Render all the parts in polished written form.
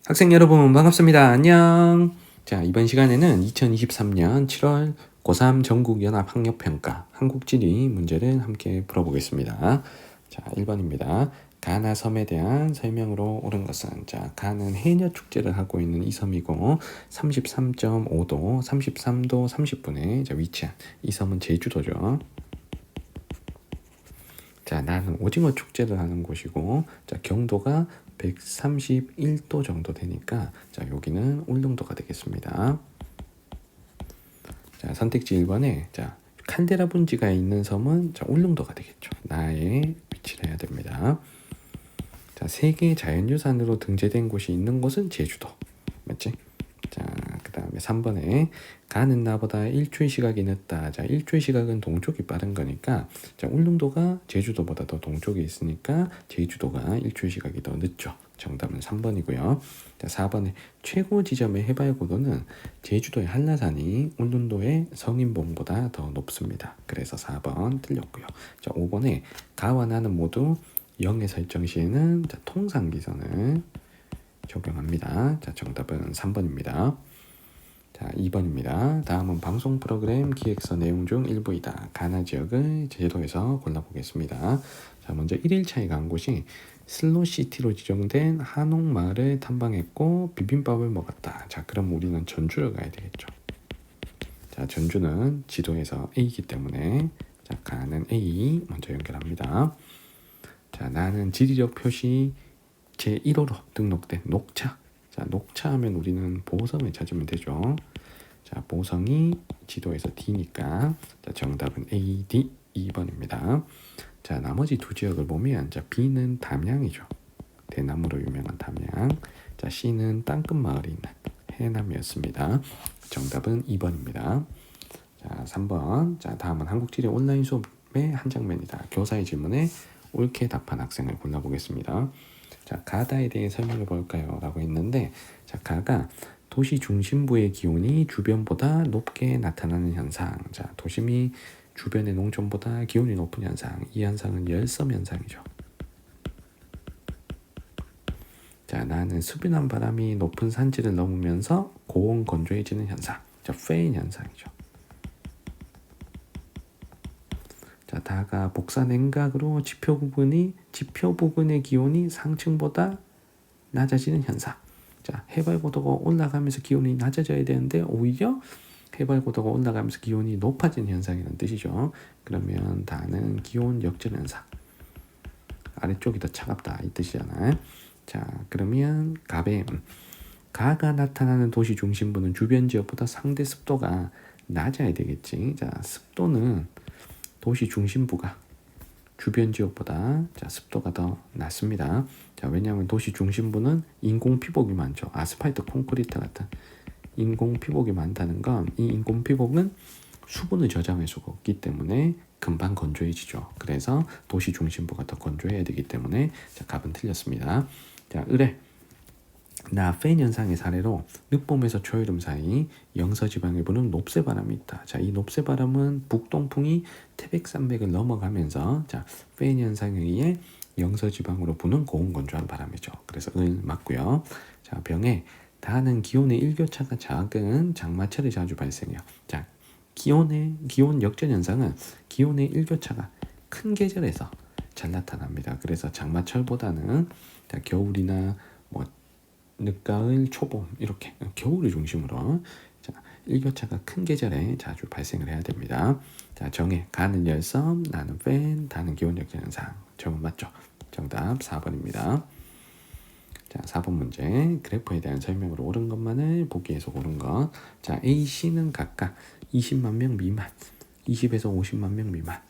학생 여러분 반갑습니다. 안녕. 자, 이번 시간에는 2023년 7월 고3 전국연합학력평가 한국지리 문제를 함께 풀어보겠습니다. 자, 1번입니다. 가나 섬에 대한 설명으로 옳은 것은, 자, 가는 해녀 축제를 하고 있는 이 섬이고 33.5도, 33도 30분에 위치한 이 섬은 제주도죠. 자, 나는 오징어 축제를 하는 곳이고, 자, 경도가 131도 정도 되니까, 자, 여기는 울릉도가 되겠습니다. 자, 선택지 1번에, 자, 칼데라 분지가 있는 섬은, 자, 울릉도가 되겠죠. 나의 위치를 해야 됩니다. 자, 세계 자연유산으로 등재된 곳이 있는 곳은 제주도. 맞지? 자, 그 다음에 3번에 가는 나보다 일출 시각이 늦다. 자, 일출 시각은 동쪽이 빠른 거니까, 자, 울릉도가 제주도보다 더 동쪽에 있으니까 제주도가 일출 시각이 더 늦죠. 정답은 3번이고요. 자, 4번에 최고 지점의 해발 고도는 제주도의 한라산이 울릉도의 성인봉보다 더 높습니다. 그래서 4번 틀렸고요. 자, 5번에 가와 나는 모두 0의 설정 시에는, 자, 통상기선을 적용합니다. 자, 정답은 3번입니다. 자, 2번입니다. 다음은 방송 프로그램 기획서 내용 중 일부이다. 가나 지역을 제도에서 골라보겠습니다. 자, 먼저 1일차에 간 곳이 슬로시티로 지정된 한옥마을을 탐방했고 비빔밥을 먹었다. 자, 그럼 우리는 전주를 가야 되겠죠. 자, 전주는 지도에서 A이기 때문에, 자, 가는 A 먼저 연결합니다. 자, 나는 지리적 표시 제1호로 등록된 녹차. 자, 녹차 하면 우리는 보성을 찾으면 되죠. 자, 보성이 지도에서 D니까, 자, 정답은 A, D 2번입니다. 자, 나머지 두 지역을 보면, 자, B는 담양이죠. 대나무로 유명한 담양. 자, C는 땅끝 마을이 있는 해남이었습니다. 정답은 2번입니다. 자, 3번. 자, 다음은 한국지리 온라인 수업의 한 장면이다. 교사의 질문에 옳게 답한 학생을 골라보겠습니다. 자, 가다에 대해 설명해 볼까요? 라고 했는데, 자, 가가 도시 중심부의 기온이 주변보다 높게 나타나는 현상. 자, 도심이 주변의 농촌보다 기온이 높은 현상. 이 현상은 열섬 현상이죠. 자, 나는 수변한 바람이 높은 산지를 넘으면서 고온 건조해지는 현상. 자, 페인 현상이죠. 자, 다가 복사 냉각으로 지표 부근의 기온이 상층보다 낮아지는 현상. 자, 해발 고도가 올라가면서 기온이 낮아져야 되는데 오히려 해발 고도가 올라가면서 기온이 높아지는 현상이라는 뜻이죠. 그러면 다는 기온 역전 현상. 아래쪽이 더 차갑다 이 뜻이잖아요. 자, 그러면 가뱀. 가가 나타나는 도시 중심부는 주변 지역보다 상대 습도가 낮아야 되겠지. 자, 습도는 도시 중심부가 주변 지역보다, 자, 습도가 더 낮습니다. 자, 왜냐하면 도시 중심부는 인공 피복이 많죠. 아스팔트, 콘크리트 같은 인공 피복이 많다는 건, 이 인공 피복은 수분을 저장할 수가 없기 때문에 금방 건조해지죠. 그래서 도시 중심부가 더 건조해야 되기 때문에, 자, 답은 틀렸습니다. 자, 의뢰. 나페인 현상의 사례로 늦봄에서 초여름 사이 영서지방에 부는 높새바람이 있다. 자, 이 높새바람은 북동풍이 태백산맥을 넘어가면서, 자, 페인 현상에 의해 영서지방으로 부는 고온건조한 바람이죠. 그래서 을 맞고요. 자, 병에 다는 기온의 일교차가 작은 장마철이 자주 발생해요. 자, 기온 역전 현상은 기온의 일교차가 큰 계절에서 잘 나타납니다. 그래서 장마철보다는, 자, 겨울이나 뭐 늦가을, 초봄 이렇게 겨울을 중심으로, 자, 일교차가 큰 계절에 자주 발생을 해야 됩니다. 자, 정해. 가는 열섬, 나는 팬, 다는 기온 역전 현상. 정은 맞죠? 정답 4번입니다. 자, 4번 문제. 그래프에 대한 설명으로 옳은 것만을 보기에서 옳은 것. 자, A, C는 각각 20만 명 미만, 20에서 50만 명 미만,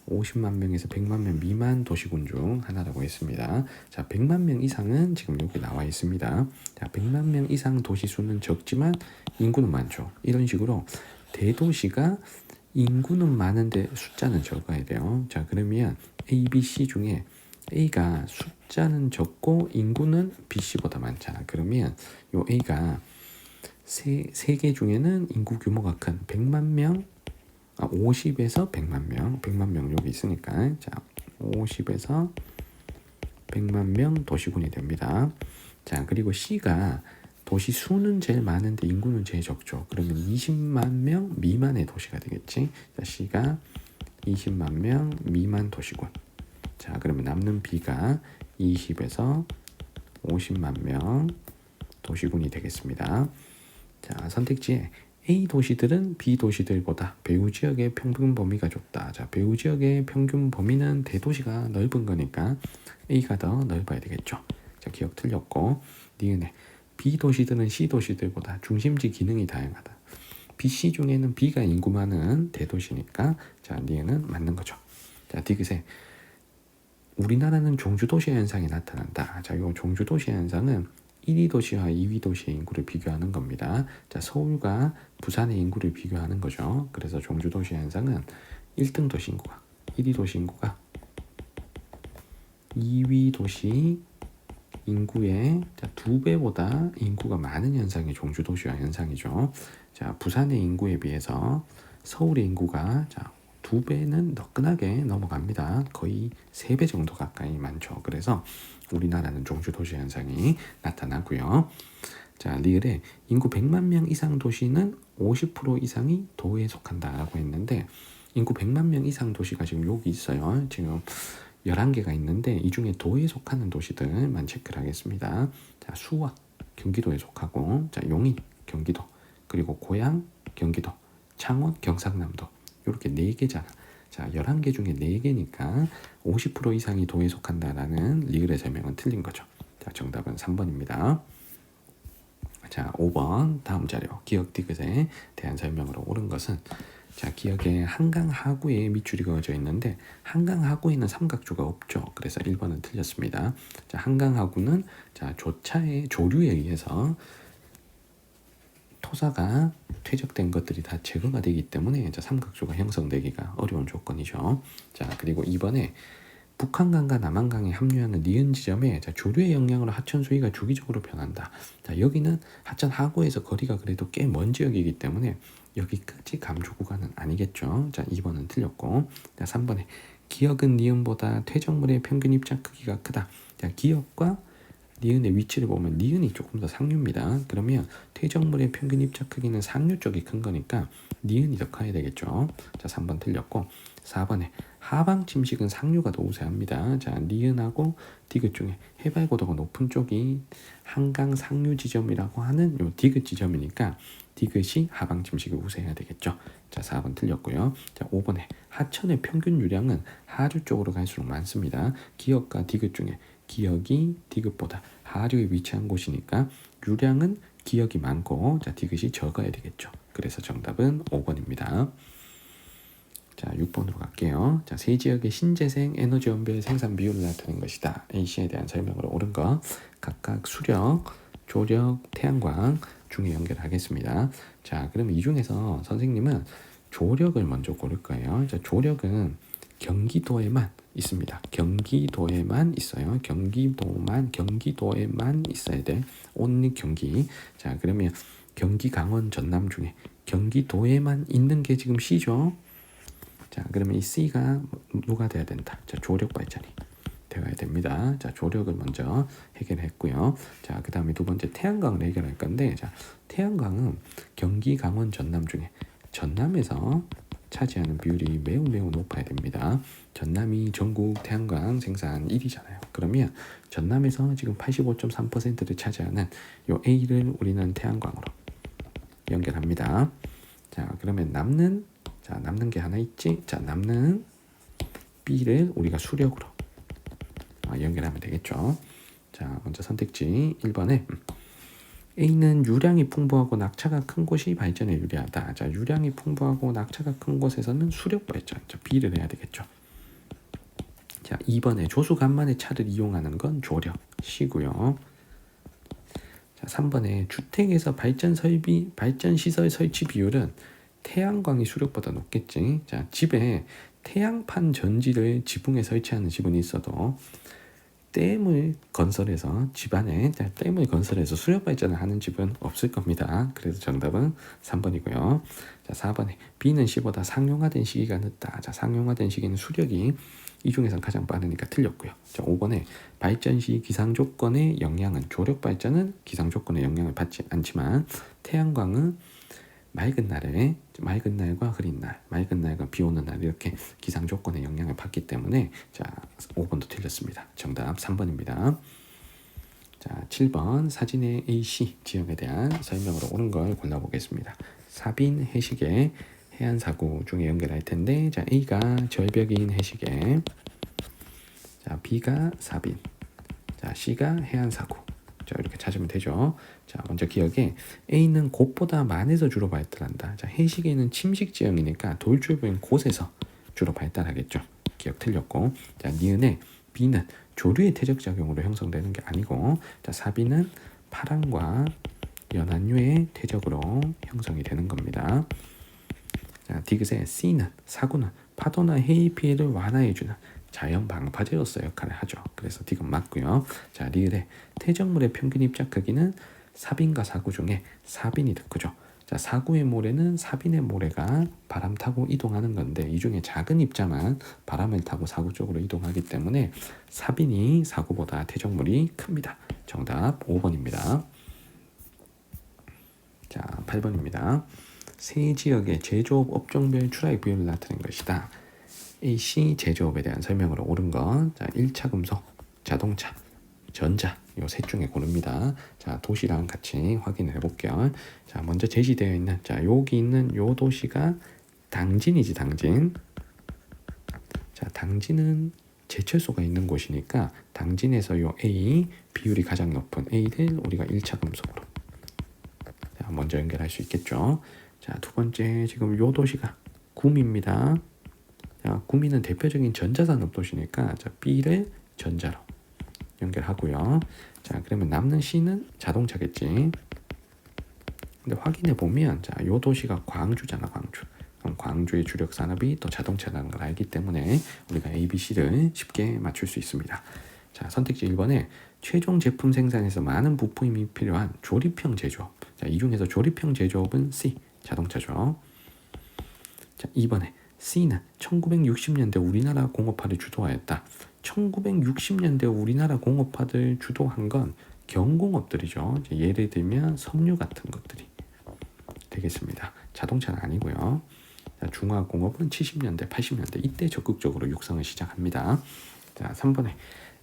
50만 명에서 100만 명 미만 도시군 중 하나라고 했습니다. 자, 100만 명 이상은 지금 여기 나와 있습니다. 자, 100만 명 이상 도시 수는 적지만 인구는 많죠. 이런 식으로 대도시가 인구는 많은데 숫자는 적어야 돼요. 자, 그러면 A, B, C 중에 A가 숫자는 적고 인구는 BC보다 많잖아. 그러면 요 A가 세 개 중에는 인구 규모가 큰 100만 명, 50에서 100만 명, 100만 명 여기 있으니까, 자, 50에서 100만 명 도시군이 됩니다. 자, 그리고 C가 도시 수는 제일 많은데 인구는 제일 적죠. 그러면 20만 명 미만의 도시가 되겠지. 자, C가 20만 명 미만 도시군. 자, 그러면 남는 B가 20에서 50만 명 도시군이 되겠습니다. 자, 선택지에 A 도시들은 B 도시들보다 배후 지역의 평균 범위가 좁다. 자, 배후 지역의 평균 범위는 대도시가 넓은 거니까 A가 더 넓어야 되겠죠. 자, 기억 틀렸고, 니은에 B 도시들은 C 도시들보다 중심지 기능이 다양하다. B, C 중에는 B가 인구 많은 대도시니까 자, 니은은 맞는 거죠. 자, 디귿에 우리나라는 종주도시의 현상이 나타난다. 자, 이 종주도시의 현상은 1위 도시와 2위 도시의 인구를 비교하는 겁니다. 자, 서울과 부산의 인구를 비교하는 거죠. 그래서 종주도시 현상은 1등 도시 인구가 1위 도시 인구가 2위 도시 인구의 2배보다 인구가 많은 현상이 종주도시화 현상이죠. 자, 부산의 인구에 비해서 서울의 인구가 2배는 너끈하게 넘어갑니다. 거의 3배 정도 가까이 많죠. 그래서 우리나라는 종주도시 현상이 나타나고요. 자, 리을에 인구 100만 명 이상 도시는 50% 이상이 도에 속한다라고 했는데 인구 100만 명 이상 도시가 지금 여기 있어요. 지금 11개가 있는데 이 중에 도에 속하는 도시들만 체크를 하겠습니다. 자, 수원, 경기도에 속하고, 자, 용인, 경기도, 그리고 고양, 경기도, 창원, 경상남도 이렇게 4개잖아. 자, 11개 중에 4개니까 50% 이상이 도에 속한다라는 리을의 설명은 틀린 거죠. 자, 정답은 3번입니다. 자, 5번 다음 자료 기억 디귿에 대한 설명으로 옳은 것은 자, 기억에 한강 하구에 밑줄이 그어져 있는데 한강 하구에는 삼각조가 없죠. 그래서 1번은 틀렸습니다. 자, 한강 하구는 자, 조차의 조류에 의해서 토사가 퇴적된 것들이 다 제거가 되기 때문에 자, 삼각조가 형성되기가 어려운 조건이죠. 자, 그리고 2번에 북한강과 남한강에 합류하는 니은 지점에 자, 조류의 영향으로 하천 수위가 주기적으로 변한다. 자, 여기는 하천 하구에서 거리가 그래도 꽤 먼 지역이기 때문에 여기까지 감조 구간은 아니겠죠. 자, 2번은 틀렸고, 자, 3번에 기역은 니은보다 퇴적물의 평균 입자 크기가 크다. 자, 기역과 니은의 위치를 보면 니은이 조금 더 상류입니다. 그러면 퇴적물의 평균 입자 크기는 상류 쪽이 큰 거니까 니은이 더 커야 되겠죠. 자, 3번 틀렸고, 4번에 하방 침식은 상류가 더 우세합니다. 자, 니은하고 디귿 중에 해발 고도가 높은 쪽이 한강 상류 지점이라고 하는 요 디귿 지점이니까 디귿이 하방 침식이 우세해야 되겠죠. 자, 4번 틀렸고요. 자, 5번에 하천의 평균 유량은 하류 쪽으로 갈수록 많습니다. 기역과 디귿 중에 기역이 디귿보다 하류에 위치한 곳이니까 유량은 기역이 많고 자, 디귿이 적어야 되겠죠. 그래서 정답은 5번입니다. 자, 6번으로 갈게요. 자, 세 지역의 신재생 에너지 원별 생산 비율을 나타낸 것이다. A씨에 대한 설명으로 옳은 거 각각 수력, 조력, 태양광 중에 연결하겠습니다. 자, 그럼 이 중에서 선생님은 조력을 먼저 고를 거예요. 자, 조력은 경기도에만 있습니다. 경기도에만 있어요. 경기도에만 있어야 돼. 온리 경기. 자, 그러면 경기, 강원, 전남 중에 경기도에만 있는 게 지금 C죠. 자, 그러면 이 C가 누가 돼야 된다? 자, 조력 발전이 되어야 됩니다. 자, 조력을 먼저 해결했고요. 자, 그 다음에 두 번째 태양광을 해결할 건데, 자, 태양광은 경기, 강원, 전남 중에 전남에서 차지하는 비율이 매우 높아야 됩니다. 전남이 전국 태양광 생산 1위잖아요. 그러면 전남에서 지금 85.3%를 차지하는 요 A를 우리는 태양광으로 연결합니다. 자, 그러면 남는 게 하나 있지? 자, 남는 B를 우리가 수력으로 연결하면 되겠죠. 자, 먼저 선택지 1번에 A는 유량이 풍부하고 낙차가 큰 곳이 발전에 유리하다. 자, 유량이 풍부하고 낙차가 큰 곳에서는 수력 발전. 자, B를 해야 되겠죠. 자, 2번에 조수 간만의 차를 이용하는 건 조력 C고요. 자, 3번에 주택에서 발전 시설 설치 비율은 태양광이 수력보다 높겠지. 자, 집에 태양판 전지를 지붕에 설치하는 집은 있어도 댐을 건설해서 집안에 댐을 건설해서 수력 발전을 하는 집은 없을 겁니다. 그래서 정답은 3번이고요. 자, 4번에 B는 C보다 상용화된 시기가 늦다. 자, 상용화된 시기는 수력이 이 중에서 가장 빠르니까 틀렸고요. 자, 5번에 발전 시 기상 조건의 영향은 조력 발전은 기상 조건의 영향을 받지 않지만 태양광은 맑은 날과 흐린 날, 맑은 날과 비 오는 날 이렇게 기상 조건의 영향을 받기 때문에 자, 5번도 틀렸습니다. 정답 3번입니다. 자, 7번 사진의 AC 지역에 대한 설명으로 옳은 걸 골라보겠습니다. 사빈 해시계 해안사구 중에 연결할 텐데 자, A가 절벽인 해시계, 자, B가 사빈, 자, C가 해안사구. 자, 이렇게 찾으면 되죠. 자, 먼저 기억에 A는 곳보다 만에서 주로 발달한다. 자, 해시계는 침식 지형이니까 돌출부인 곳에서 주로 발달하겠죠. 기억 틀렸고. 자, 니은에 B는 조류의 퇴적 작용으로 형성되는 게 아니고, 자, 사비는 파랑과 연안류의 퇴적으로 형성이 되는 겁니다. 자, 디귿의 C는 사구는 파도나 해일 피해를 완화해주는 자연 방파제로서 역할을 하죠. 그래서 디귿 맞고요. 자, 리을의 퇴적물의 평균 입자 크기는 사빈과 사구 중에 사빈이 더 크죠. 자, 사구의 모래는 사빈의 모래가 바람 타고 이동하는 건데 이 중에 작은 입자만 바람을 타고 사구 쪽으로 이동하기 때문에 사빈이 사구보다 퇴적물이 큽니다. 정답 5번입니다. 자, 8번입니다. 세 지역의 제조업 업종별 출하의 비율을 나타낸 것이다. AC 제조업에 대한 설명으로 옳은 것. 자, 1차 금속, 자동차, 전자 요 셋 중에 고릅니다. 자, 도시랑 같이 확인해 볼게요. 자, 먼저 제시되어 있는 자, 여기 있는 요 도시가 당진이지, 당진. 자, 당진은 제철소가 있는 곳이니까 당진에서 요 A 비율이 가장 높은 A를 우리가 1차 금속으로 자, 먼저 연결할 수 있겠죠. 자, 두 번째 지금 요 도시가 구미입니다. 자, 구미는 대표적인 전자산업 도시니까 자, B를 전자로 연결하고요. 자, 그러면 남는 C는 자동차겠지. 근데 확인해 보면 자, 요 도시가 광주잖아, 광주. 그럼 광주의 주력 산업이 또 자동차라는 걸 알기 때문에 우리가 A, B, C를 쉽게 맞출 수 있습니다. 자, 선택지 1번에 최종 제품 생산에서 많은 부품이 필요한 조립형 제조업. 자, 이 중에서 조립형 제조업은 C, 자동차죠. 자, 2번에 C는 1960년대 우리나라 공업화를 주도하였다. 1960년대 우리나라 공업화를 주도한 건 경공업들이죠. 예를 들면 섬유 같은 것들이 되겠습니다. 자동차는 아니고요. 자, 중화공업은 70년대, 80년대 이때 적극적으로 육성을 시작합니다. 자, 3번에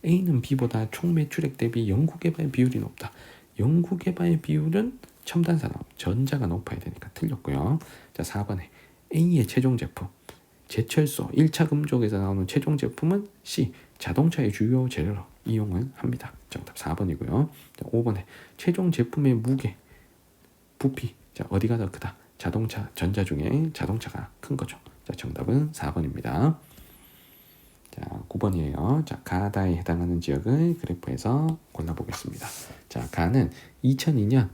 A는 B보다 총 매출액 대비 연구개발 비율이 높다. 연구개발 비율은 첨단산업, 전자가 높아야 되니까 틀렸고요. 자, 4번에 A의 최종 제품 제철소 1차 금속에서 나오는 최종 제품은 C, 자동차의 주요 재료로 이용을 합니다. 정답 4번이고요. 자, 5번에 최종 제품의 무게, 부피, 자, 어디가 더 크다? 자동차, 전자 중에 자동차가 큰 거죠. 자, 정답은 4번입니다. 자, 9번이에요. 자, 가다에 해당하는 지역을 그래프에서 골라보겠습니다. 자, 가는 2002년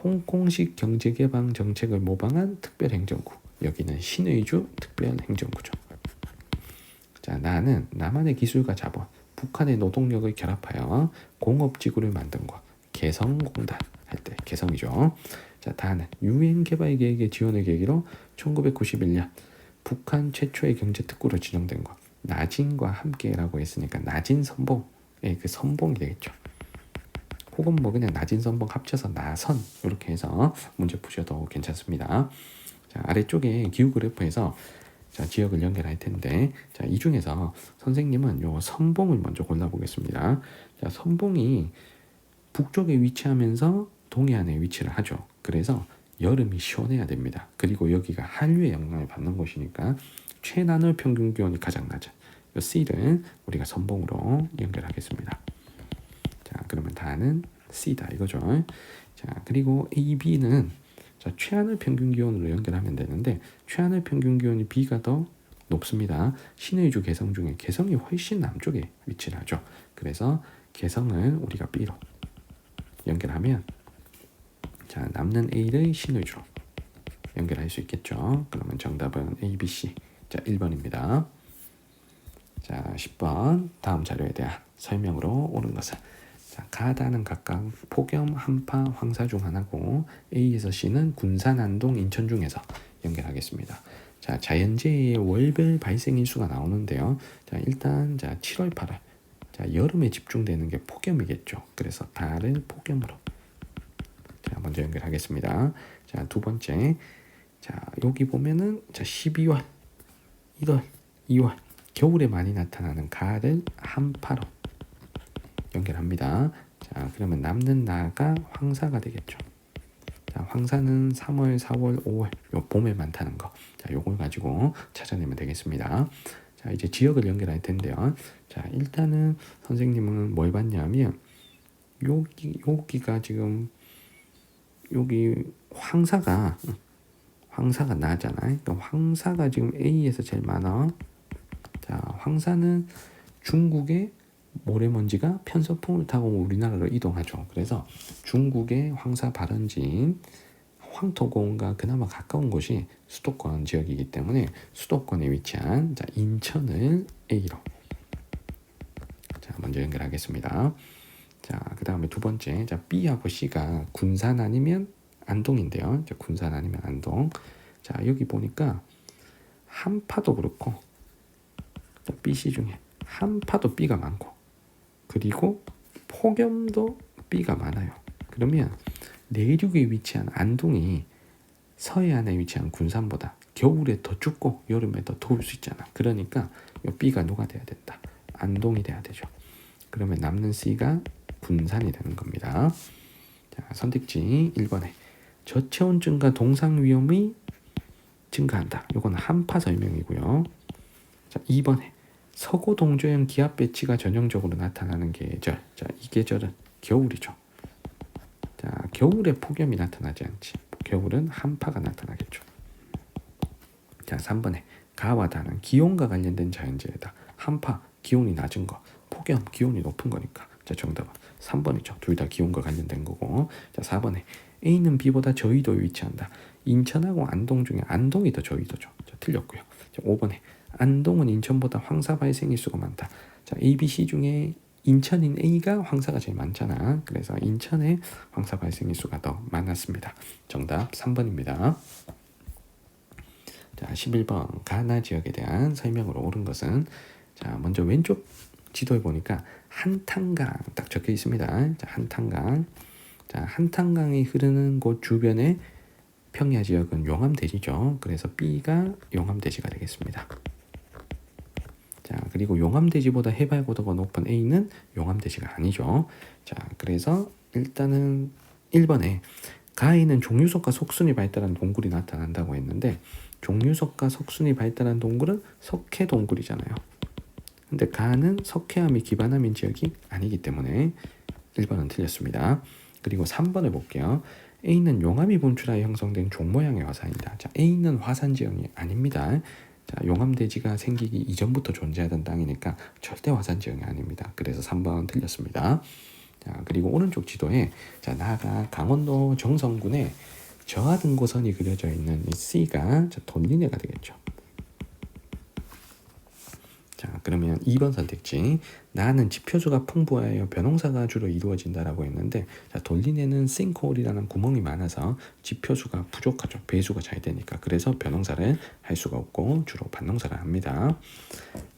홍콩식 경제개방 정책을 모방한 특별행정구. 여기는 신의주 특별행정구죠. 자, 나는 남한의 기술과 자본, 북한의 노동력을 결합하여 공업지구를 만든 것. 개성공단 할 때 개성이죠. 자, 다는 유엔 개발 계획의 지원을 계기로 1991년 북한 최초의 경제특구로 지정된 것. 나진과 함께라고 했으니까 나진 선봉의 그 선봉이 되겠죠. 혹은 뭐 그냥 나진 선봉 합쳐서 나선 이렇게 해서 문제 푸셔도 괜찮습니다. 자, 아래쪽에 기후 그래프에서 자, 지역을 연결할 텐데 자, 이 중에서 선생님은 요 선봉을 먼저 골라보겠습니다. 자, 선봉이 북쪽에 위치하면서 동해안에 위치를 하죠. 그래서 여름이 시원해야 됩니다. 그리고 여기가 한류의 영향을 받는 곳이니까 최난을 평균 기온이 가장 낮은 이 C를 우리가 선봉으로 연결하겠습니다. 자, 그러면 다는 C다 이거죠. 자, 그리고 A, B는 자, 최하늘 평균 기온으로 연결하면 되는데 최하늘 평균 기온이 B가 더 높습니다. 신의주 개성 중에 개성이 훨씬 남쪽에 위치를 하죠. 그래서 개성을 우리가 B로 연결하면 자, 남는 A를 신의주로 연결할 수 있겠죠. 그러면 정답은 A, B, C. 자, 1번입니다. 자, 10번 다음 자료에 대한 설명으로 옳은 것은 자, 가다는 각각 폭염, 한파, 황사 중 하나고 A에서 C는 군산, 안동, 인천 중에서 연결하겠습니다. 자, 자연재해의 월별 발생 일수가 나오는데요. 자, 일단 자, 7월, 8월. 자, 여름에 집중되는 게 폭염이겠죠. 그래서 달을 폭염으로. 자, 먼저 연결하겠습니다. 자, 두 번째. 자, 여기 보면은 자, 12월, 1월, 2월. 겨울에 많이 나타나는 가를 한파로 연결합니다. 자, 그러면 남는 나가 황사가 되겠죠. 자, 황사는 3월, 4월, 5월 요 봄에 많다는 거. 자, 요걸 가지고 찾아내면 되겠습니다. 자, 이제 지역을 연결할 텐데요. 자, 일단은 선생님은 뭘 봤냐면 여기가 지금 여기 황사가 나잖아요. 그러니까 황사가 지금 A에서 제일 많아. 자, 황사는 중국의 모래먼지가 편서풍을 타고 우리나라로 이동하죠. 그래서 중국의 황사 발원지인 황토고원과 그나마 가까운 곳이 수도권 지역이기 때문에 수도권에 위치한 자, 인천을 A로 자, 먼저 연결하겠습니다. 자, 그 다음에 두 번째 자, B하고 C가 군산 아니면 안동인데요. 자, 군산 아니면 안동. 자, 여기 보니까 한파도 그렇고 자, B, C 중에 한파도 B가 많고 그리고 폭염도 B가 많아요. 그러면 내륙에 위치한 안동이 서해안에 위치한 군산보다 겨울에 더 춥고 여름에 더 더울 수 있잖아. 그러니까 이 B가 누가 돼야 된다? 안동이 돼야 되죠. 그러면 남는 C가 군산이 되는 겁니다. 자, 선택지 1번에 저체온증과 동상 위험이 증가한다. 이건 한파 설명이고요. 자, 2번에 서고 동조형 기압 배치가 전형적으로 나타나는 계절. 자, 이 계절은 겨울이죠. 자, 겨울에 폭염이 나타나지 않지. 겨울은 한파가 나타나겠죠. 자, 3번에 가와 다는 기온과 관련된 자연재해다. 한파, 기온이 낮은 거. 폭염, 기온이 높은 거니까. 자, 정답은 3번이죠. 둘 다 기온과 관련된 거고. 자, 4번에 A는 B보다 저위도에 위치한다. 인천하고 안동 중에 안동이 더 저위도죠. 자, 틀렸고요. 자, 5번에 안동은 인천보다 황사 발생 일수가 많다. 자, A, B, C 중에 인천인 A가 황사가 제일 많잖아. 그래서 인천에 황사 발생 일수가 더 많았습니다. 정답 3번입니다. 자, 11번 가나 지역에 대한 설명으로 옳은 것은 자, 먼저 왼쪽 지도에 보니까 한탄강 딱 적혀 있습니다. 자, 한탄강. 자, 한탄강이 흐르는 곳 주변에 평야 지역은 용암대지죠. 그래서 B가 용암대지가 되겠습니다. 자, 그리고 용암대지보다 해발 고도가 높은 A는 용암대지가 아니죠. 자, 그래서 일단은 1번에 가에는 종유석과 석순이 발달한 동굴이 나타난다고 했는데 종유석과 석순이 발달한 동굴은 석회 동굴이잖아요. 근데 가는 석회암이 기반암인 지역이 아니기 때문에 1번은 틀렸습니다. 그리고 3번을 볼게요. A는 용암이 분출하여 형성된 종 모양의 화산이다. 자, A는 화산 지형이 아닙니다. 자, 용암대지가 생기기 이전부터 존재하던 땅이니까 절대 화산 지형이 아닙니다. 그래서 3번 틀렸습니다. 자, 그리고 오른쪽 지도에 자, 나아가 강원도 정선군에 저하등고선이 그려져 있는 이 C가 자, 돌리네가 되겠죠. 자, 그러면 2번 선택지 나는 지표수가 풍부하여 벼농사가 주로 이루어진다라고 했는데 자, 돌리네는 싱크홀이라는 구멍이 많아서 지표수가 부족하죠. 배수가 잘 되니까. 그래서 벼농사를 할 수가 없고 주로 밭농사를 합니다.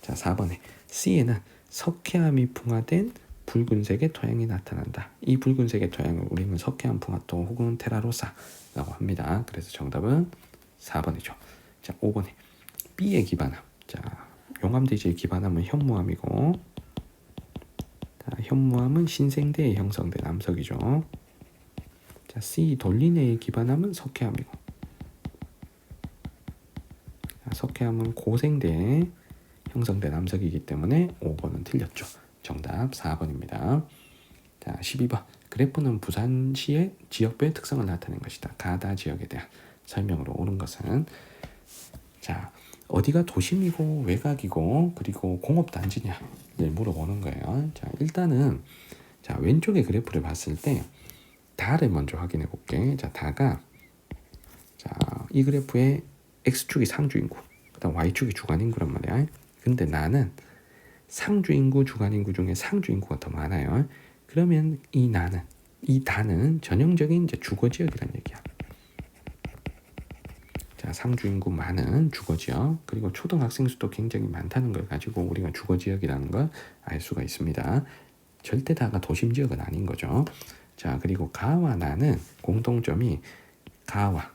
자, 4번에 C에는 석회암이 풍화된 붉은색의 토양이 나타난다. 이 붉은색의 토양을 우리는 석회암 풍화토 혹은 테라로사라고 합니다. 그래서 정답은 4번이죠. 자, 5번에 B의 기반함. 자, 용암대지의 기반함은 현무암이고 자, 현무암은 신생대에 형성된 암석이죠. 자, C 돌리네의 기반함은 석회암이고 자, 석회암은 고생대에 형성된 암석이기 때문에 5번은 틀렸죠. 정답 4번입니다. 자, 12번 그래프는 부산시의 지역별 특성을 나타낸 것이다. 가다 지역에 대한 설명으로 옳은 것은 자, 어디가 도심이고 외곽이고 그리고 공업단지냐를 물어보는 거예요. 자, 일단은 자, 왼쪽의 그래프를 봤을 때 다를 먼저 확인해 볼게. 자, 다가 자, 이 그래프의 X축이 상주인구 그다음 Y축이 주간인구란 말이야. 근데 나는 상주인구 주간인구 중에 상주인구가 더 많아요. 그러면 이 다는 전형적인 이제 주거지역이란 얘기야. 자, 상주 인구 많은 주거지역, 그리고 초등학생 수도 굉장히 많다는 걸 가지고 우리가 주거지역이라는 걸 알 수가 있습니다. 절대 다가 도심지역은 아닌 거죠. 자, 그리고 가와 나는 공통점이 가와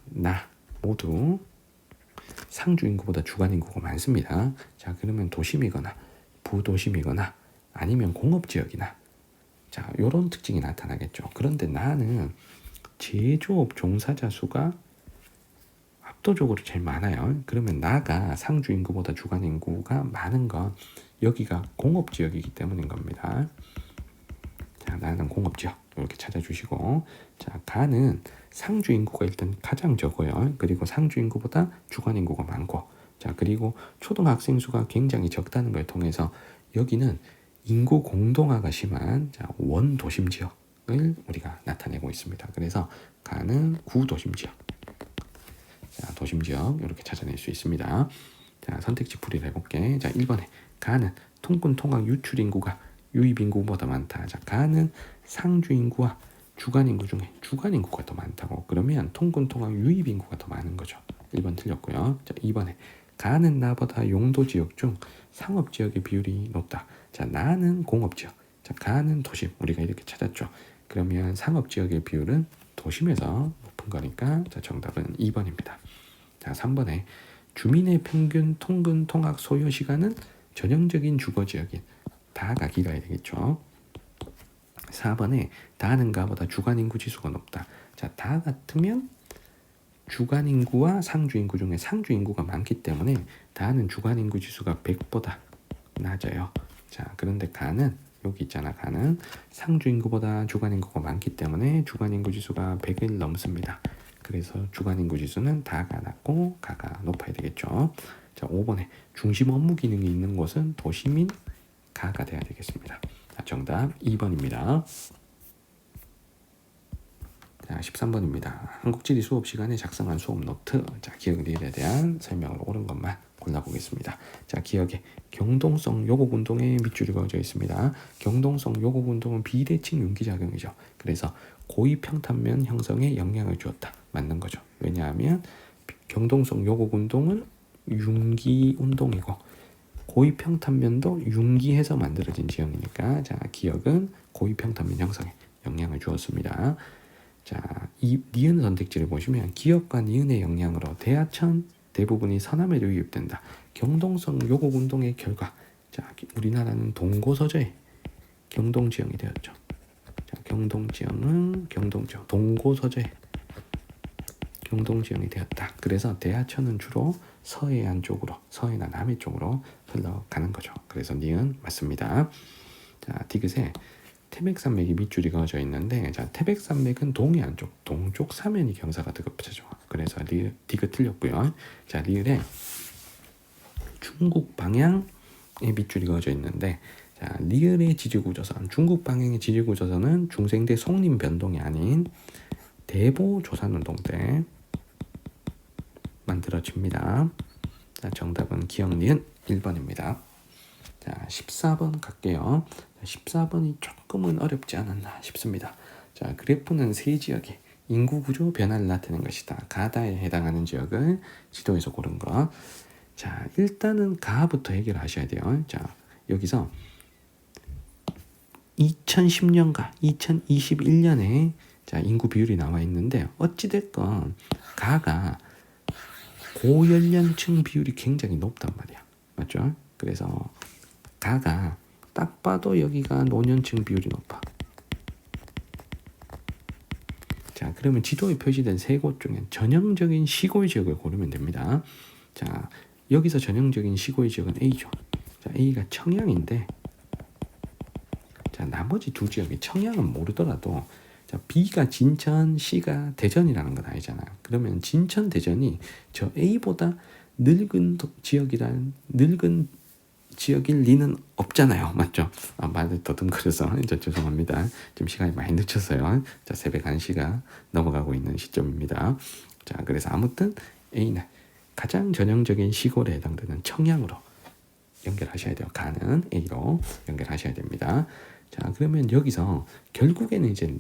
나 모두 상주 인구보다 주간 인구가 많습니다. 자, 그러면 도심이거나 부도심이거나 아니면 공업지역이나 자, 요런 특징이 나타나겠죠. 그런데 나는 제조업 종사자 수가 압도적으로 제일 많아요. 그러면 나가 상주 인구보다 주간 인구가 많은 건 여기가 공업지역이기 때문인 겁니다. 자, 나는 공업지역 이렇게 찾아주시고, 자, 가는 상주 인구가 일단 가장 적어요. 그리고 상주 인구보다 주간 인구가 많고, 자, 그리고 초등학생 수가 굉장히 적다는 걸 통해서 여기는 인구 공동화가 심한 자, 원도심 지역을 우리가 나타내고 있습니다. 그래서 가는 구도심 지역, 자, 도심 지역 이렇게 찾아낼 수 있습니다. 자, 선택지 풀이를 해볼게. 자, 1번에 가는 통근 통학 유출 인구가 유입 인구보다 많다. 자, 가는 상주 인구와 주간 인구 중에 주간 인구가 더 많다고. 그러면 통근 통학 유입 인구가 더 많은 거죠. 1번 틀렸고요. 자, 2번에 가는 나보다 용도 지역 중 상업 지역의 비율이 높다. 자, 나는 공업 지역, 자, 가는 도심. 우리가 이렇게 찾았죠. 그러면 상업 지역의 비율은 도심에서 높은 거니까 자, 정답은 2번입니다. 자, 3번에 주민의 평균 통근 통학 소요 시간은 전형적인 주거 지역인 다가 길어야 되겠죠. 4번에 다는 가보다 주간 인구 지수가 높다. 자, 다 같으면 주간 인구와 상주 인구 중에 상주 인구가 많기 때문에 다는 주간 인구 지수가 100보다 낮아요. 자, 그런데 가는 여기 있잖아. 가는 상주 인구보다 주간 인구가 많기 때문에 주간 인구 지수가 100을 넘습니다. 그래서 주간 인구 지수는 다가 낮고 가가 높아야 되겠죠. 자, 5번에 중심 업무 기능이 있는 곳은 도심인 가가 돼야 되겠습니다. 자, 정답 2번입니다. 자, 13번입니다. 한국지리 수업 시간에 작성한 수업 노트. 자, 기억 리을에 대한 설명을 옳은 것만 골라보겠습니다. 자, 기억에 경동성 요곡 운동에 밑줄이 그어져 있습니다. 경동성 요곡 운동은 비대칭 융기작용이죠. 그래서 고위평탄면 형성에 영향을 주었다. 맞는 거죠. 왜냐하면 경동성 요곡 운동은 융기 운동이고 고위평탄면도 융기해서 만들어진 지형이니까 자, 기억은 고위평탄면 형성에 영향을 주었습니다. 자, 이 니은 선택지를 보시면 기억과 니은의 영향으로 대하천 대부분이 서남에로 유입된다. 경동성 요곡 운동의 결과 자, 우리나라는 동고서저의 경동지형이 되었죠. 자, 경동지형은 경동지형 동고서저의 경동지형이 되었다. 그래서 대하천은 주로 서해안 쪽으로 서해나 남해 쪽으로 흘러가는 거죠. 그래서 니은 맞습니다. 자, 디귿에 태백산맥이 밑줄이 그어져 있는데 자, 태백산맥은 동해안 쪽 동쪽 사면이 경사가 드급하죠. 그래서 디귿 틀렸고요. 자, 리을에 중국 방향의 밑줄이 그어져 있는데 자, 리을의 지지구조선 중국 방향의 지지구조선은 중생대 송림 변동이 아닌 대보 조산운동 때 만들어집니다. 자, 정답은 기억 니은 1번입니다. 자, 14번 갈게요. 14번이 조금은 어렵지 않았나 싶습니다. 자, 그래프는 세 지역의 인구 구조 변화를 나타낸 것이다. 가다에 해당하는 지역을 지도에서 고른 것. 자, 일단은 가부터 해결하셔야 돼요. 자, 여기서 2010년과 2021년에 자, 인구 비율이 나와 있는데 어찌됐건 가가 고연령층 비율이 굉장히 높단 말이야. 맞죠? 그래서 가가 딱 봐도 여기가 노년층 비율이 높아. 자, 그러면 지도에 표시된 세 곳 중에 전형적인 시골 지역을 고르면 됩니다. 자, 여기서 전형적인 시골 지역은 A죠. 자, A가 청양인데 자, 나머지 두 지역이 청양은 모르더라도 자, B가 진천, C가 대전이라는 건 알잖아요. 그러면 진천, 대전이 저 A보다 늙은 지역일 리는 없잖아요. 맞죠? 말을 더듬거려서 죄송합니다. 지금 시간이 많이 늦췄어요. 자, 새벽 1시가 넘어가고 있는 시점입니다. 자, 그래서 아무튼 A는 가장 전형적인 시골에 해당되는 청양으로 연결하셔야 돼요. 가는 A로 연결하셔야 됩니다. 자, 그러면 여기서 결국에는 이제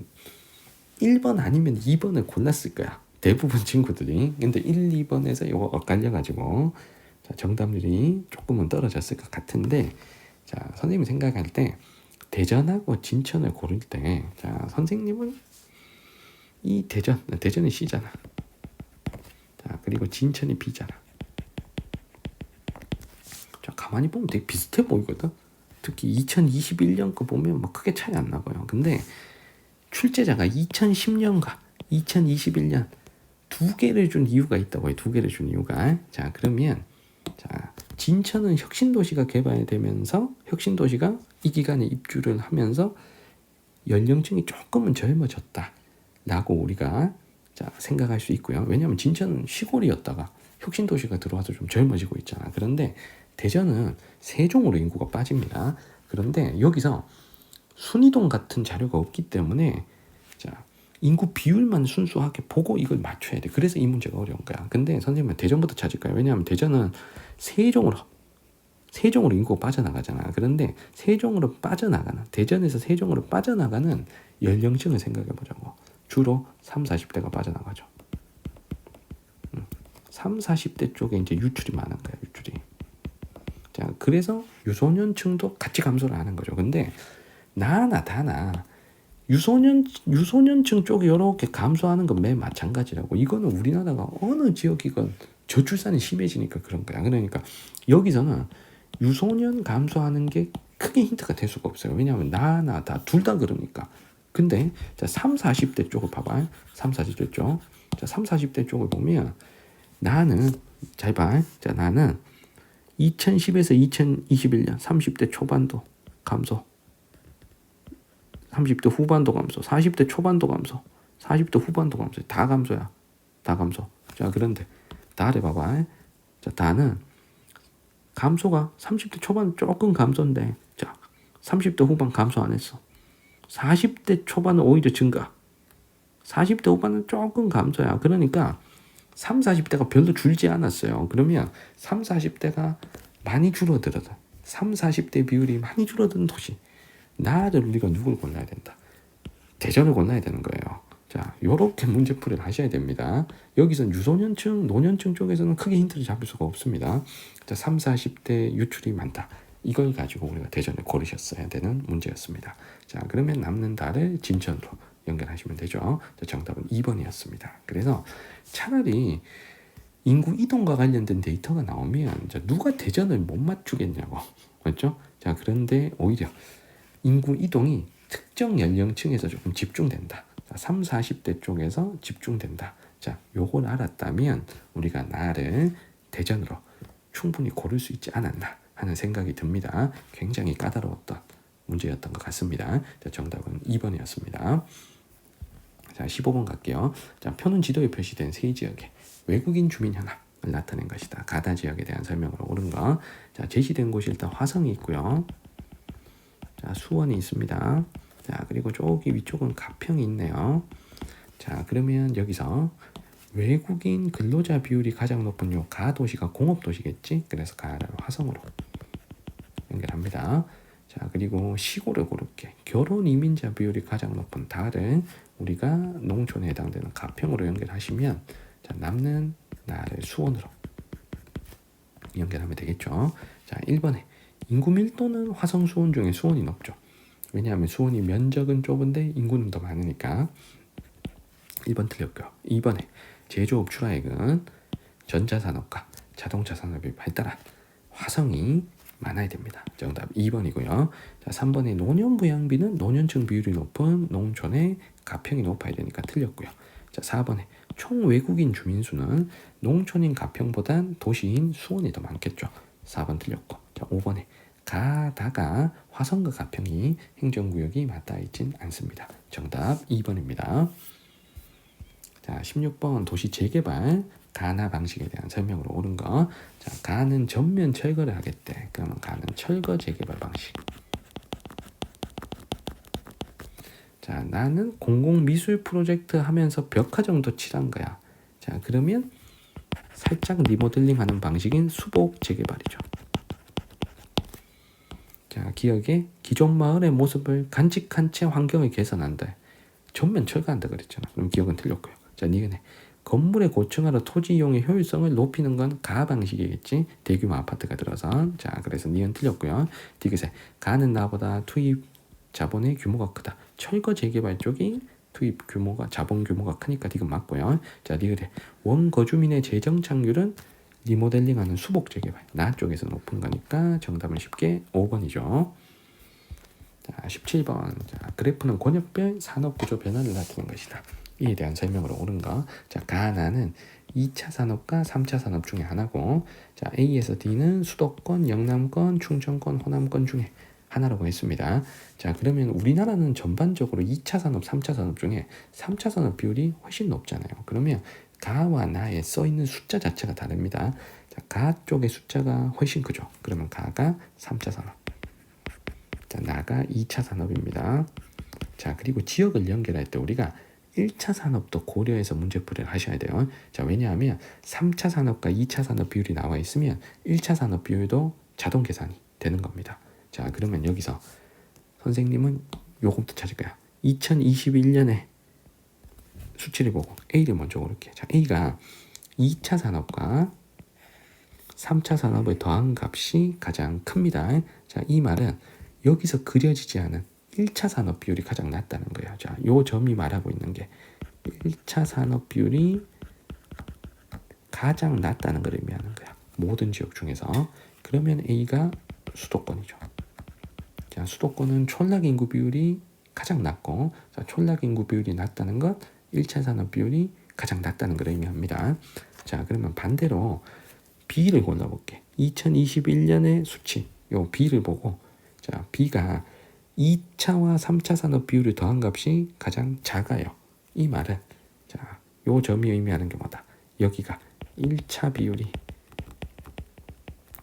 1번 아니면 2번을 골랐을 거야. 대부분 친구들이. 근데 1, 2번에서 이거 엇갈려가지고 자, 정답률이 조금은 떨어졌을 것 같은데, 자, 선생님이 생각할 때 대전하고 진천을 고를 때, 자, 선생님은 이 대전이 C잖아. 자, 그리고 진천이 B잖아. 자, 가만히 보면 되게 비슷해 보이거든. 특히 2021년 거 보면 뭐 크게 차이 안 나고요. 근데 출제자가 2010년과 2021년 두 개를 준 이유가 있다고 해요. 두 개를 준 이유가. 자, 그러면 자, 진천은 혁신도시가 개발되면서 혁신도시가 이 기간에 입주를 하면서 연령층이 조금은 젊어졌다라고 우리가 자, 생각할 수 있고요. 왜냐하면 진천은 시골이었다가 혁신도시가 들어와서 좀 젊어지고 있잖아. 그런데 대전은 세종으로 인구가 빠집니다. 그런데 여기서 순이동 같은 자료가 없기 때문에 자, 인구 비율만 순수하게 보고 이걸 맞춰야 돼. 그래서 이 문제가 어려운 거야. 근데 선생님은 대전부터 찾을 거야. 왜냐하면 대전은 세종으로 인구가 빠져나가잖아. 그런데 세종으로 빠져나가는, 대전에서 세종으로 빠져나가는 연령층을 생각해 보자고. 주로 3, 40대가 빠져나가죠. 3, 40대 쪽에 이제 유출이 많은 거야, 유출이. 자, 그래서 유소년층도 같이 감소를 하는 거죠. 근데 다나 유소년층 쪽이 이렇게 감소하는 건 매 마찬가지라고. 이거는 우리나라가 어느 지역이건 저출산이 심해지니까 그런 거야. 그러니까 여기서는 유소년 감소하는 게 크게 힌트가 될 수가 없어요. 왜냐하면 둘 다 그러니까. 근데 자, 3, 40대 쪽을 봐봐. 3, 40대 쪽. 자, 3, 40대 쪽을 보면 잘 봐. 자, 나는 2010에서 2021년 30대 초반도 감소. 30대 후반도 감소, 40대 초반도 감소, 40대 후반도 감소. 다 감소야. 다 감소. 자, 그런데 다를 봐봐. 자, 다는 감소가 30대 초반 조금 감소인데, 자, 30대 후반 감소 안 했어. 40대 초반은 오히려 증가. 40대 후반은 조금 감소야. 그러니까 3, 40대가 별로 줄지 않았어요. 그러면 3, 40대가 많이 줄어들어도 3, 40대 비율이 많이 줄어드는 도시. 나를 우리가 누굴 골라야 된다. 대전을 골라야 되는 거예요. 자, 요렇게 문제풀이를 하셔야 됩니다. 여기선 유소년층, 노년층 쪽에서는 크게 힌트를 잡을 수가 없습니다. 자, 3, 40대 유출이 많다. 이걸 가지고 우리가 대전을 고르셨어야 되는 문제였습니다. 자, 그러면 남는 달을 진천으로 연결하시면 되죠. 자, 정답은 2번이었습니다. 그래서 차라리 인구 이동과 관련된 데이터가 나오면 누가 대전을 못 맞추겠냐고. 맞죠? 자, 그런데 오히려 인구 이동이 특정 연령층에서 조금 집중된다. 3, 40대 쪽에서 집중된다. 자, 요걸 알았다면 우리가 나를 대전으로 충분히 고를 수 있지 않았나 하는 생각이 듭니다. 굉장히 까다로웠던 문제였던 것 같습니다. 자, 정답은 2번이었습니다. 자, 15번 갈게요. 자, 표는 지도에 표시된 세 지역의 외국인 주민 현황을 나타낸 것이다. 가다 지역에 대한 설명으로 옳은 거. 자, 제시된 곳이 일단 화성이 있고요. 자, 수원이 있습니다. 자, 그리고 저기 위쪽은 가평이 있네요. 자, 그러면 여기서 외국인 근로자 비율이 가장 높은 요 가도시가 공업도시겠지? 그래서 가를 화성으로 연결합니다. 자, 그리고 시골을 고를게. 결혼 이민자 비율이 가장 높은 다를 우리가 농촌에 해당되는 가평으로 연결하시면 자, 남는 나를 수원으로 연결하면 되겠죠. 자, 1번에 인구 밀도는 화성, 수원 중에 수원이 높죠. 왜냐하면 수원이 면적은 좁은데 인구는 더 많으니까. 1번 틀렸고요. 2번에 제조업 출하액은 전자산업과 자동차 산업이 발달한 화성이 많아야 됩니다. 정답 2번이고요. 자, 3번에 노년부양비는 노년층 비율이 높은 농촌의 가평이 높아야 되니까 틀렸고요. 자, 4번에 총 외국인 주민 수는 농촌인 가평보단 도시인 수원이 더 많겠죠. 4번 틀렸고. 자, 5번에 가다가 화성과 가평이 행정구역이 맞닿아 있진 않습니다. 정답 2번입니다. 자, 16번 도시 재개발 가나 방식에 대한 설명으로 옳은 거. 자, 가는 전면 철거를 하겠대. 그러면 가는 철거 재개발 방식. 자, 나는 공공미술 프로젝트 하면서 벽화 정도 칠한 거야. 자, 그러면 살짝 리모델링 하는 방식인 수복 재개발이죠. 자, 기억에 기존 마을의 모습을 간직한 채 환경을 개선한다. 전면 철거한다 그랬잖아. 그럼 기억은 틀렸고요. 자, 니은에 건물의 고층화로 토지 이용의 효율성을 높이는 건 가 방식이겠지. 대규모 아파트가 들어서. 자, 그래서 니은 틀렸고요. 디귿에 가는 나보다 투입 자본의 규모가 크다. 철거 재개발 쪽이 투입 규모가 자본 규모가 크니까 디귿 맞고요. 자, 리을에 원거주민의 재정 창률은 리모델링하는 수복 재개발 나 쪽에서 높은 거니까 정답은 쉽게 5번이죠. 자, 17번. 자, 그래프는 권역별 산업구조 변화를 나타낸 것이다. 이에 대한 설명으로 옳은 거. 자, 가나는 2차 산업과 3차 산업 중에 하나고, 자, A에서 D는 수도권, 영남권, 충청권, 호남권 중에 하나라고 했습니다. 자, 그러면 우리나라는 전반적으로 2차 산업, 3차 산업 중에 3차 산업 비율이 훨씬 높잖아요. 그러면 가와 나에 써 있는 숫자 자체가 다릅니다. 자, 가 쪽의 숫자가 훨씬 크죠. 그러면 가가 3차 산업. 자, 나가 2차 산업입니다. 자, 그리고 지역을 연결할 때 우리가 1차 산업도 고려해서 문제풀이를 하셔야 돼요. 자, 왜냐하면 3차 산업과 2차 산업 비율이 나와 있으면 1차 산업 비율도 자동 계산이 되는 겁니다. 자, 그러면 여기서 선생님은 요것부터 찾을 거야. 2021년에 수치를 보고 A를 먼저 고를게. 자, A가 2차 산업과 3차 산업을 더한 값이 가장 큽니다. 자, 이 말은 여기서 그려지지 않은 1차 산업 비율이 가장 낮다는 거예요. 자, 요 점이 말하고 있는 게 1차 산업 비율이 가장 낮다는 걸 의미하는 거야. 모든 지역 중에서. 그러면 A가 수도권이죠. 자, 수도권은 촌락 인구 비율이 가장 낮고, 자, 촌락 인구 비율이 낮다는 것 1차 산업 비율이 가장 낮다는 걸 의미합니다. 자, 그러면 반대로 B를 골라볼게. 2021년의 수치, 요 B를 보고, 자, B가 2차와 3차 산업 비율을 더한 값이 가장 작아요. 이 말은, 자, 요 점이 의미하는 게 뭐다? 여기가 1차 비율이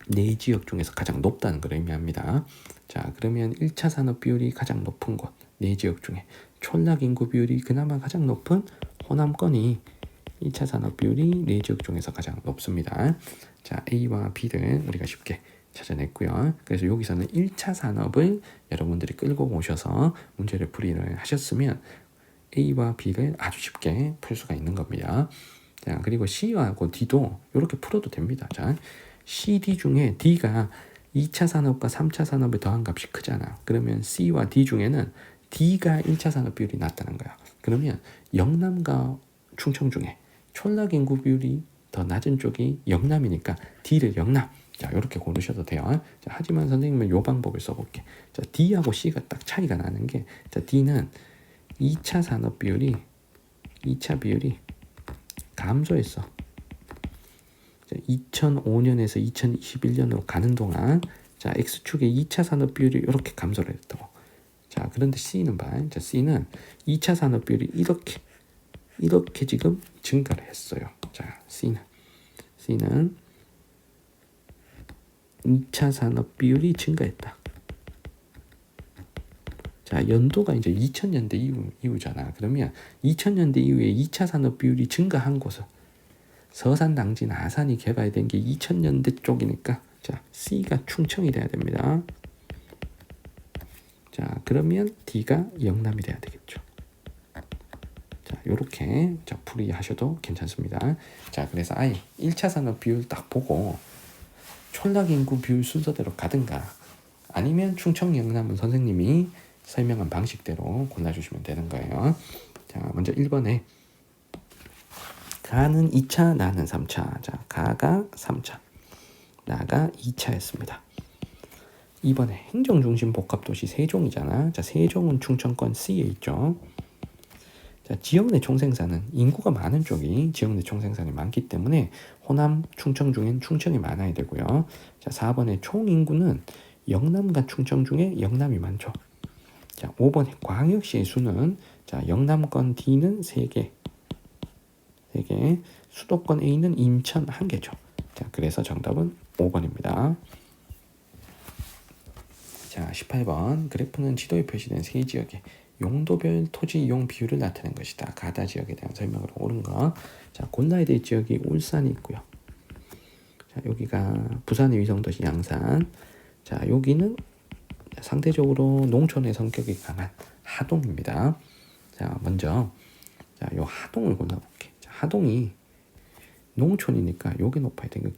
네 지역 중에서 가장 높다는 걸 의미합니다. 자, 그러면 1차 산업 비율이 가장 높은 곳, 네 지역 중에 촌락 인구 비율이 그나마 가장 높은 호남권이 1차 산업 비율이 네 지역 중에서 가장 높습니다. 자, A와 B를 우리가 쉽게 찾아냈고요. 그래서 여기서는 1차 산업을 여러분들이 끌고 오셔서 문제를 풀이를 하셨으면 A와 B를 아주 쉽게 풀 수가 있는 겁니다. 자, 그리고 C하고 D도 이렇게 풀어도 됩니다. 자, C, D 중에 D가 2차 산업과 3차 산업을 더한 값이 크잖아. 그러면 C와 D 중에는 D가 1차 산업 비율이 낮다는 거야. 그러면 영남과 충청 중에 촌락 인구 비율이 더 낮은 쪽이 영남이니까 D를 영남. 자, 이렇게 고르셔도 돼요. 자, 하지만 선생님은 이 방법을 써볼게. 자, D하고 C가 딱 차이가 나는 게, 자, D는 2차 산업 비율이 2차 비율이 감소했어. 2005년에서 2021년으로 가는 동안, 자, X축의 2차 산업 비율이 이렇게 감소를 했다고. 자, 그런데 C는 봐. 자, C는 2차 산업 비율이 이렇게 지금 증가를 했어요. 자, C는 2차 산업 비율이 증가했다. 자, 연도가 이제 2000년대 이후잖아. 그러면 2000년대 이후에 2차 산업 비율이 증가한 곳은 서산, 당진, 아산이 개발된 게 2000년대 쪽이니까, 자, C가 충청이 돼야 됩니다. 자, 그러면 D가 영남이 돼야 되겠죠. 자, 요렇게 자, 풀이하셔도 괜찮습니다. 자, 그래서 아예 1차 산업 비율 딱 보고 촌락 인구 비율 순서대로 가든가, 아니면 충청, 영남은 선생님이 설명한 방식대로 골라주시면 되는 거예요. 자, 먼저 1번에 가는 2차, 나는 3차. 자, 가가 3차, 나가 2차였습니다. 2번에 행정중심 복합도시 세종이잖아. 자, 세종은 충청권 C에 있죠. 자, 지역 내 총생산은 인구가 많은 쪽이 지역 내 총생산이 많기 때문에 호남, 충청 중엔 충청이 많아야 되고요. 자, 4번에 총인구는 영남과 충청 중에 영남이 많죠. 자, 5번에 광역시의 수는, 자, 영남권 D는 3개, 수도권 A는 인천 1개죠. 자, 그래서 정답은 5번입니다. 자, 18번. 그래프는 지도에 표시된 세 지역의 용도별 토지 이용 비율을 나타낸 것이다. 가다 지역에 대한 설명으로 옳은 거. 자, 골라야 될 지역이 울산이 있고요. 자, 여기가 부산의 위성도시 양산. 자, 여기는 상대적으로 농촌의 성격이 강한 하동입니다. 자, 먼저 자, 요 하동을 골라볼게. 자, 하동이 농촌이니까 요게 높아야 되는 거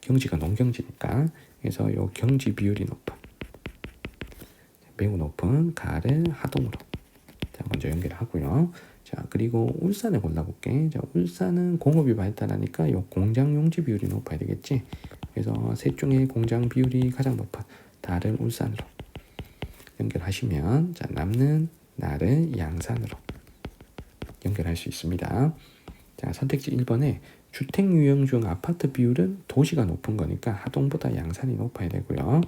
경지가 농경지니까. 그래서 요 경지 비율이 높은, 매우 높은 가를 하동으로 자 먼저 연결하고요. 자 그리고 울산을 골라볼게. 자 울산은 공업이 발달하니까 요 공장 용지 비율이 높아야 되겠지. 그래서 셋 중에 공장 비율이 가장 높은 달을 울산으로 연결하시면 자 남는 날을 양산으로 연결할 수 있습니다. 자 선택지 1번에 주택 유형 중 아파트 비율은 도시가 높은 거니까 하동보다 양산이 높아야 되고요.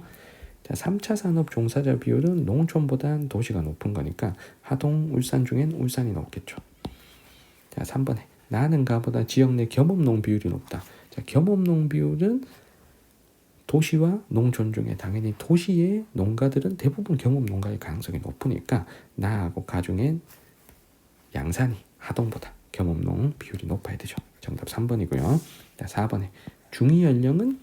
자 3차 산업 종사자 비율은 농촌보다 도시가 높은 거니까 하동, 울산 중엔 울산이 높겠죠. 자 3번에 나는 가보다 지역 내 겸업농 비율이 높다. 자 겸업농 비율은 도시와 농촌 중에 당연히 도시의 농가들은 대부분 겸업농가의 가능성이 높으니까 나하고 가 중엔 양산이 하동보다 겸업농 비율이 높아야 되죠. 정답 3번이고요. 자 4번에 중위 연령은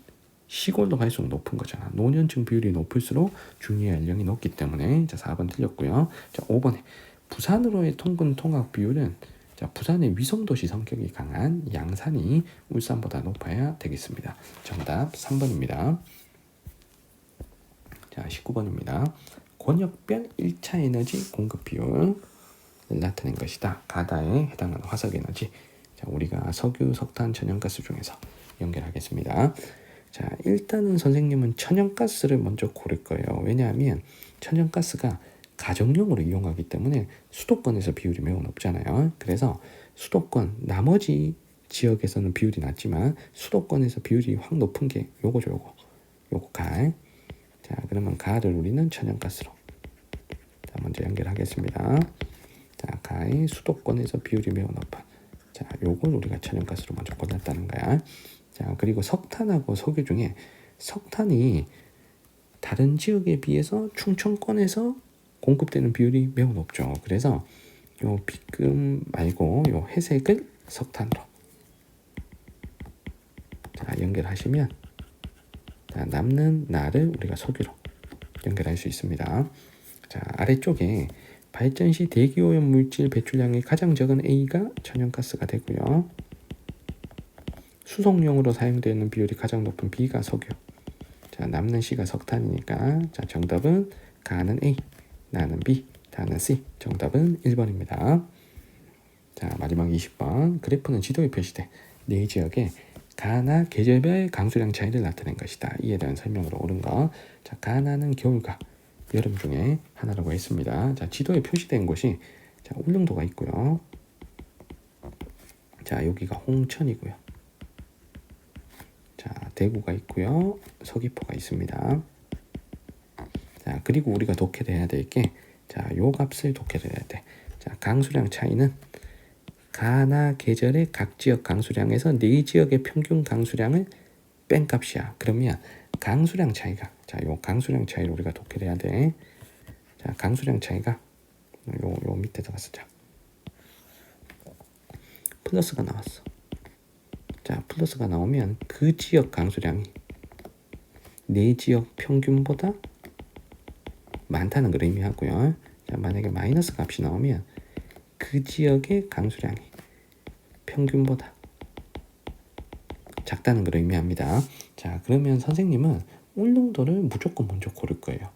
시골로 갈수록 높은 거잖아. 노년층 비율이 높을수록 중위 연령이 높기 때문에 자 4번 틀렸고요. 자 5번에 부산으로의 통근 통학 비율은 자 부산의 위성도시 성격이 강한 양산이 울산보다 높아야 되겠습니다. 정답 3번입니다. 자 19번입니다. 권역별 1차 에너지 공급 비율을 나타낸 것이다. 가다에 해당하는 화석 에너지. 자 우리가 석유, 석탄, 천연가스 중에서 연결하겠습니다. 자 일단은 선생님은 천연가스를 먼저 고를 거예요. 왜냐하면 천연가스가 가정용으로 이용하기 때문에 수도권에서 비율이 매우 높잖아요. 그래서 수도권 나머지 지역에서는 비율이 낮지만 수도권에서 비율이 확 높은 게 요거죠. 요거 가. 자 그러면 가를 우리는 천연가스로 자 먼저 연결하겠습니다. 자 가의 수도권에서 비율이 매우 높아. 자 요걸 우리가 천연가스로 먼저 골랐다는 거야. 자 그리고 석탄하고 석유 중에 석탄이 다른 지역에 비해서 충청권에서 공급되는 비율이 매우 높죠. 그래서 요 빗금 말고 요 회색을 석탄으로 자 연결하시면 자 남는 날을 우리가 석유로 연결할 수 있습니다. 자 아래쪽에 발전 시 대기오염 물질 배출량이 가장 적은 A가 천연가스가 되고요. 수송용으로 사용되는 비율이 가장 높은 B가 석유. 자 남는 C가 석탄이니까 자 정답은 가는 A, 나는 B, 다는 C. 정답은 1번입니다. 자 마지막 20번. 그래프는 지도에 표시돼 네 지역의 가나 계절별 강수량 차이를 나타낸 것이다. 이에 대한 설명으로 옳은 거. 자 가나는 겨울과 여름 중에 하나라고 했습니다. 자 지도에 표시된 곳이 자 울릉도가 있고요. 자 여기가 홍천이고요. 자 대구가 있고요. 서귀포가 있습니다. 자 그리고 우리가 독해를 해야 될 게 자 요 값을 독해를 해야 돼. 자 강수량 차이는 가나 계절의 각 지역 강수량에서 네 지역의 평균 강수량을 뺀 값이야. 그러면 강수량 차이가 자 요 강수량 차이를 우리가 독해를 해야 돼. 자 강수량 차이가 요 밑에 들어갔어. 자 플러스가 나왔어. 자 플러스가 나오면 그 지역 강수량이 네 지역 평균보다 많다는 걸 의미하고요. 자 만약에 마이너스 값이 나오면 그 지역의 강수량이 평균보다 작다는 걸 의미합니다. 자 그러면 선생님은 울릉도를 무조건 먼저 고를 거예요.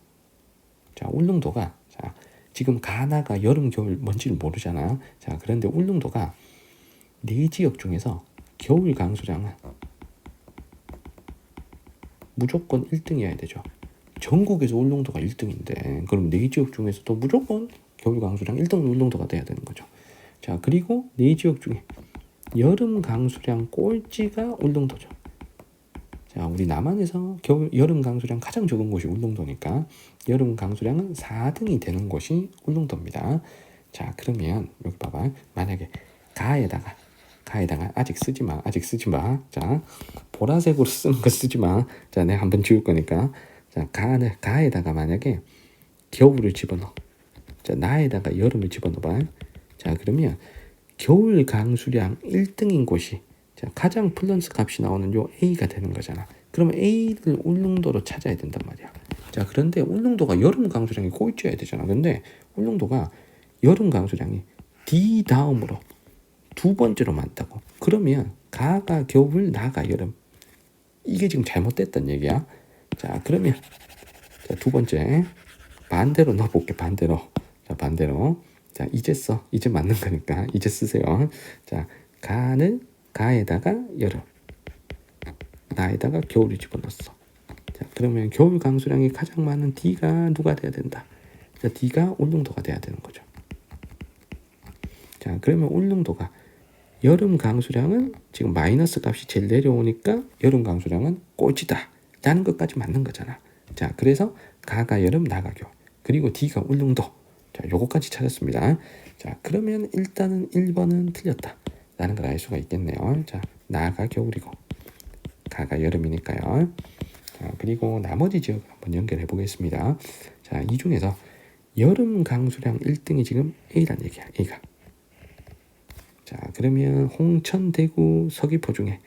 자 울릉도가 자 지금 가나가 여름 겨울 뭔지를 모르잖아. 자 그런데 울릉도가 네 지역 중에서 겨울 강수량은 무조건 1등이어야 되죠. 전국에서 울릉도가 1등인데 그럼 네 지역 중에서도 무조건 겨울 강수량 1등 울릉도가 돼야 되는 거죠. 자 그리고 네 지역 중에 여름 강수량 꼴찌가 울릉도죠. 자 우리 남한에서 여름 강수량 가장 적은 곳이 울릉도니까 여름 강수량은 4등이 되는 곳이 울릉도입니다. 자 그러면 여기 봐봐. 만약에 가에다가 아직 쓰지 마. 자 보라색으로 쓰는 거 쓰지 마. 자 내가 한번 지울 거니까. 자 가에다가 만약에 겨울을 집어넣어. 자 나에다가 여름을 집어넣어봐. 자 그러면 겨울 강수량 1등인 곳이 자 가장 플러스 값이 나오는 요 A가 되는 거잖아. 그러면 A를 울릉도로 찾아야 된단 말이야. 자 그런데 울릉도가 여름 강수량이 꼴찌여야 되잖아. 근데 울릉도가 여름 강수량이 D 다음으로 두 번째로 많다고. 그러면 가가 겨울, 나가 여름. 이게 지금 잘못됐단 얘기야. 자, 그러면 자, 두 번째 반대로 넣어볼게. 반대로. 자, 반대로. 자, 이제 써. 이제 맞는 거니까 이제 쓰세요. 자, 가는 가에다가 여름, 나에다가 겨울을 집어넣었어. 자, 그러면 겨울 강수량이 가장 많은 D가 누가 돼야 된다? 자, D가 울릉도가 돼야 되는 거죠. 자, 그러면 울릉도가 여름 강수량은 지금 마이너스 값이 제일 내려오니까 여름 강수량은 꼴찌다 라는 것까지 맞는 거잖아. 자, 그래서 가가 여름, 나가 겨울, 그리고 D가 울릉도. 자, 요거까지 찾았습니다. 자, 그러면 일단은 1번은 틀렸다 라는 걸 알 수가 있겠네요. 자, 나가 겨울이고 가가 여름이니까요. 자, 그리고 나머지 지역을 한번 연결해 보겠습니다. 자, 이 중에서 여름 강수량 1등이 지금 A란 얘기야. A가. 자, 그러면 홍천, 대구, 서귀포 중에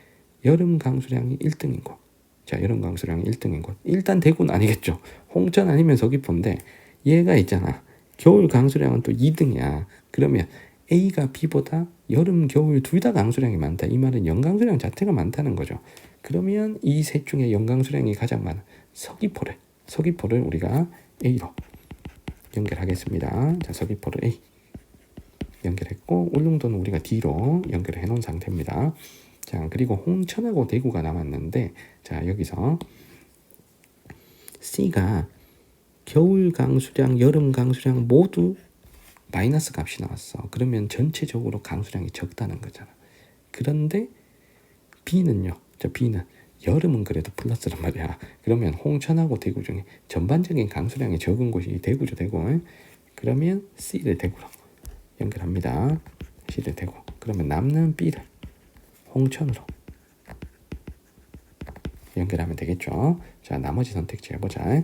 여름 강수량이 1등인 곳. 자, 여름 강수량이 1등인 곳. 일단 대구는 아니겠죠. 홍천 아니면 서귀포인데 얘가 있잖아. 겨울 강수량은 또 2등이야. 그러면 A가 B보다 여름, 겨울 둘 다 강수량이 많다. 이 말은 연강수량 자체가 많다는 거죠. 그러면 이 셋 중에 연강수량이 가장 많은 서귀포를 우리가 A로 연결하겠습니다. 자, 서귀포를 A 연결했고 울릉도는 우리가 D로 연결해 놓은 상태입니다. 자, 그리고 홍천하고 대구가 남았는데 자, 여기서 C가 겨울 강수량, 여름 강수량 모두 마이너스 값이 나왔어. 그러면 전체적으로 강수량이 적다는 거잖아. 그런데 B는요. 자, B는 여름은 그래도 플러스란 말이야. 그러면 홍천하고 대구 중에 전반적인 강수량이 적은 곳이 대구죠. 대구. 그러면 C를 대구로 연결합니다. C를 대구. 그러면 남는 B를 홍천으로 연결하면 되겠죠. 자, 나머지 선택지 해보자.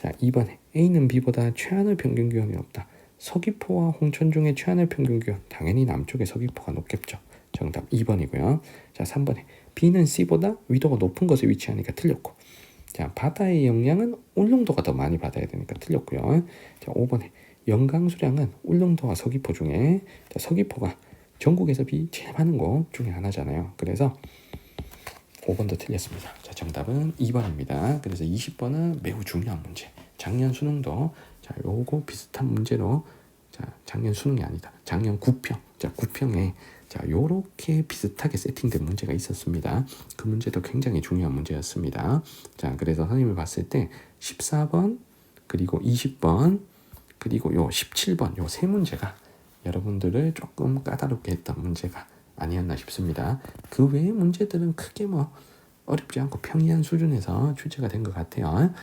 자, 2번에 A는 B보다 최하늘 평균 기온이 높다. 서귀포와 홍천 중에 최하늘 평균 기온 당연히 남쪽에 서귀포가 높겠죠. 정답 2번이고요. 자, 3번에 B는 C보다 위도가 높은 곳에 위치하니까 틀렸고, 자, 바다의 영향은 울릉도가 더 많이 받아야 되니까 틀렸고요. 자, 5번에 연강수량은 울릉도와 서귀포 중에 자, 서귀포가 전국에서 비 제일 많은 곳 중에 하나잖아요. 그래서 5번도 틀렸습니다. 자, 정답은 2번입니다. 그래서 20번은 매우 중요한 문제. 작년 수능도 자, 요거 비슷한 문제로 자, 작년 수능이 아니다. 작년 9평. 자, 9평에 자, 요렇게 비슷하게 세팅된 문제가 있었습니다. 그 문제도 굉장히 중요한 문제였습니다. 자, 그래서 선생님이 봤을 때 14번, 그리고 20번, 그리고 요 17번 요 세 문제가 여러분들을 조금 까다롭게 했던 문제가 아니었나 싶습니다. 그 외의 문제들은 크게 뭐 어렵지 않고 평이한 수준에서 출제가 된 것 같아요.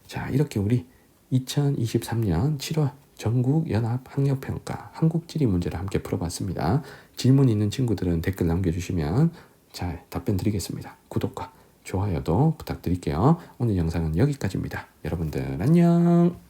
자, 이렇게 우리 2023년 7월 전국연합학력평가 한국지리 문제를 함께 풀어봤습니다. 질문 있는 친구들은 댓글 남겨주시면 잘 답변 드리겠습니다. 구독과 좋아요도 부탁드릴게요. 오늘 영상은 여기까지입니다. 여러분들 안녕.